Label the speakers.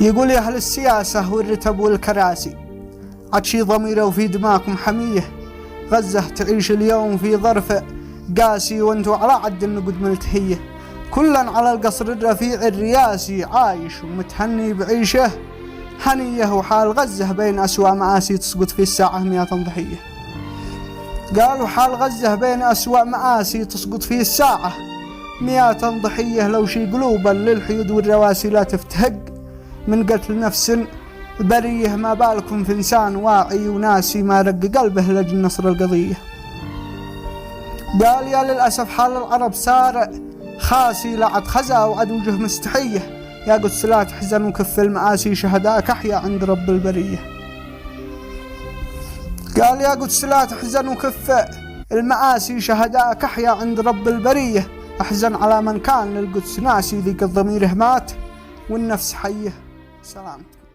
Speaker 1: يقول يا أهل السياسة والرتب والكراسي، عطشي ضميره وفي دماغكم حمية. غزة تعيش اليوم في ظرف قاسي وانتو على عد النقد ملتهية. كلا على القصر الرفيع الرياسي عايش ومتهني بعيشه هنيه، وحال غزة بين أسوأ مآسي تسقط في الساعة 100 ضحية. قالوا حال غزة بين أسوأ مآسي تسقط في الساعة 100 ضحية. لو شي قلوبا للحيود والرواسي لا تفتهق من قتل نفس بريه، ما بالكم في إنسان واعي وناسي ما رق قلبه لجل نصر القضية. قال يا للأسف حال العرب صار خاسي، لعد خزا وعد وجه مستحية. يا قدس لا تحزن وكف المآسي، شهداك أحيا عند رب البرية. قال يا قدس لا تحزن وكف المآسي، شهداك أحيا عند رب البرية. أحزن على من كان للقدس ناسي، ذيك الضمير مات والنفس حيه. سلامتكم.